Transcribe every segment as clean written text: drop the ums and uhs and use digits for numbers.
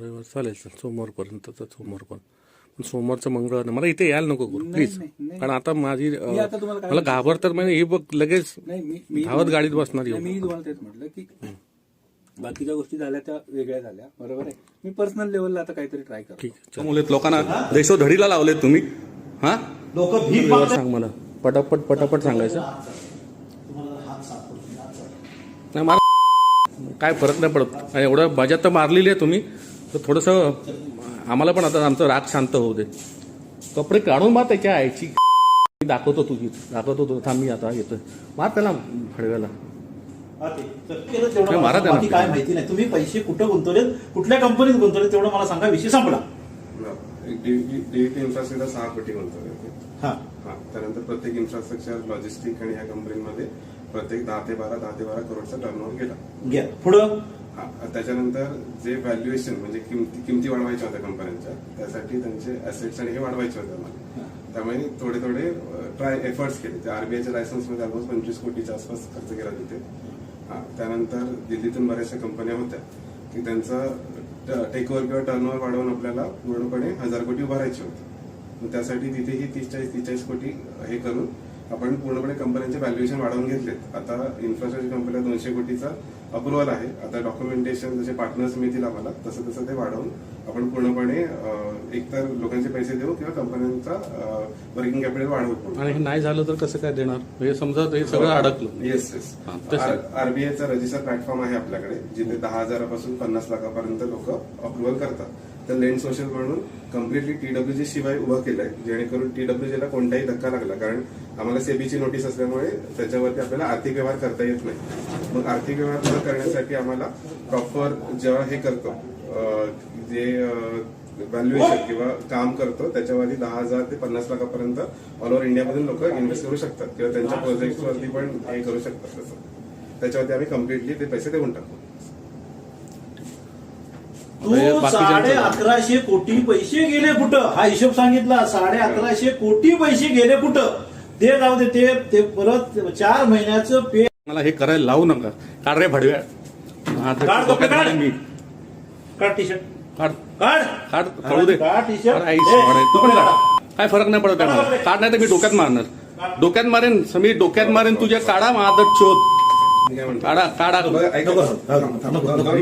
रविवार चालेल सर, सोमवारपर्यंत तर सोमवार पण सोमवारचं मंगळवार मला इथे यायला नको करू प्लीज. कारण आता माझी मला घाबरतात म्हणजे हे बघ लगेच धावत गाडीत बसणार. मी तुम्हाला तेच म्हटलं की बाकीच्या गोष्टी झाल्या त्या वेगळ्या झाल्या, बरोबर आहे. मी पर्सनल लेवलला आता काहीतरी ट्राय करतो. ठीक आहे. लोकांना देशोधडीला लावले तुम्ही. हा लोक सांग मला पटापट पटापट सांगायचं. नाही मला काय फरक नाही पडत. एवढं बजात तर मारलेली आहे तुम्ही, तर थोडंसं आम्हाला पण आता आमचा राग शांत होऊ दे. कपडे काढून मार त्याच्या आईची दाखवतो तो. थांब मी आता येतोय. मार त्याला फडव्याला. मारा त्याला. काय माहिती नाही तुम्ही पैसे कुठं गुंतवलेत, कुठल्या कंपनीत गुंतवलेत तेवढं मला सांगा, विषय संपला. डीईटी इन्फ्रास्ट्रक्चर 6 कोटी गुंतवले. त्यानंतर प्रत्येक इन्फ्रास्ट्रक्चर लॉजिस्टिक आणि या कंपनीमध्ये प्रत्येक 10 ते 12 करोडचा टर्नओव्हर गेला. पुढं त्याच्यानंतर जे व्हॅल्युएशन म्हणजे किमती वाढवायच्या होत्या कंपन्यांच्या, त्यासाठी त्यांचे ऍसेट्स आणि हे वाढवायचे होते आम्हाला. त्यामुळे थोडे एफर्ट्स केले. आरबीआयच्या लायसन्समध्ये ऑलमोस्ट 25 कोटीच्या आसपास खर्च केला तिथे. त्यानंतर दिल्लीतून बऱ्याचशा कंपन्या होत्या की त्यांचा टेकओव्हर किंवा टर्नओव्हर वाढवून आपल्याला पूर्णपणे 1000 कोटी उभारायचे होते. त्यासाठी तिथेही 30-40 कोटी हे करून आपण पूर्णपणे कंपन्यांचे व्हॅल्युएशन वाढवून घेतलेत. आता इन्फ्रास्ट्रक्चर कंपनीला 200 कोटीचा अप्रुव्हल आहे. आता डॉक्युमेंटेशन जसे पार्टनर्स मिळतील आम्हाला तसं ते वाढवून आपण पूर्णपणे एकतर लोकांचे पैसे देऊ किंवा कंपन्यांचा वर्किंग कॅपिटल वाढवू. आणि हे नाही झालं तर कसं काय देणार? हे समजा हे सगळं अडकलं. येस. आरबीआयचा रजिस्टर प्लॅटफॉर्म आहे आपल्याकडे, जिथे 10,000 पासून 50 लाखापर्यंत लोक अप्रुव्हल करतात. तर लेंड सोशल म्हणून कम्प्लिटली TWG शिवाय उभं केलंय, जेणेकरून TWG ला कोणताही धक्का लागला. कारण आम्हाला सेबीची नोटीस असल्यामुळे त्याच्यावरती आपल्याला आर्थिक व्यवहार करता येत नाही. मग आर्थिक व्यवहार करण्यासाठी आम्हाला प्रॉपर जेव्हा हे करतो, जे व्हॅल्युएशन किंवा काम करतो, त्याच्यावरती 10,000 ते 50 लाखापर्यंत ऑल ओव्हर इंडियामधून लोक इन्व्हेस्ट करू शकतात किंवा त्यांच्या प्रोजेक्टवरती पण हे करू शकतात. तसं त्याच्यावरती आम्ही कम्प्लिटली ते पैसे देऊन टाकतो. तू 1150 कोटी पैसे गेले कुठं हा हिशोब सांगितला. 1150 कोटी पैसे गेले कुठं ते जाऊ दे. ते परत 4 महिन्याचं पे मला हे करायला लावू नका. काढ रे भडव्या. काढ टी शर्ट काढ कळू दे. टी शर्ट तू पण काढ. काय फरक नाही पडत मला. काढ नाही तर मी डोक्यात मारणार. मी डोक्यात मारेन तुझ्या. काढा मादत शोध. काढा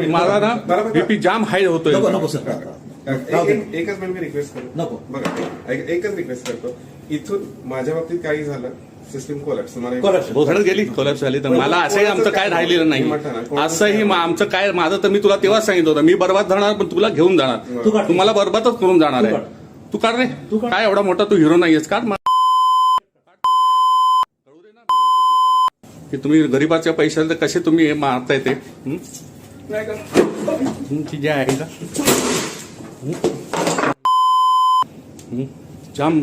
माझा ना बीपी जाम हाय होतोय. एकच मी रिक्वेस्ट करतो. बघा एकच रिक्वेस्ट करतो. इथून माझ्या बाबतीत काही झालं, सिस्टीम कोलॅप्स भोसडत गेली, कोलॅप्स झाली, तर मला असंही आमचं काय राहिलेलं नाही. असंही आमचं काय माझं तर मी तुला तेव्हाच सांगितलं होतं, मी बर्बाद जाणार पण तुला घेऊन जाणार. तू मला बर्बादच करून जाणार आहे. तू काढ रे. काय एवढा मोठा तू हिरो नाहीयेस. काढ. की तुम्ही गरीबाच्या पैशाला कसे तुम्ही हे मारताय ते जे आहे का जाम.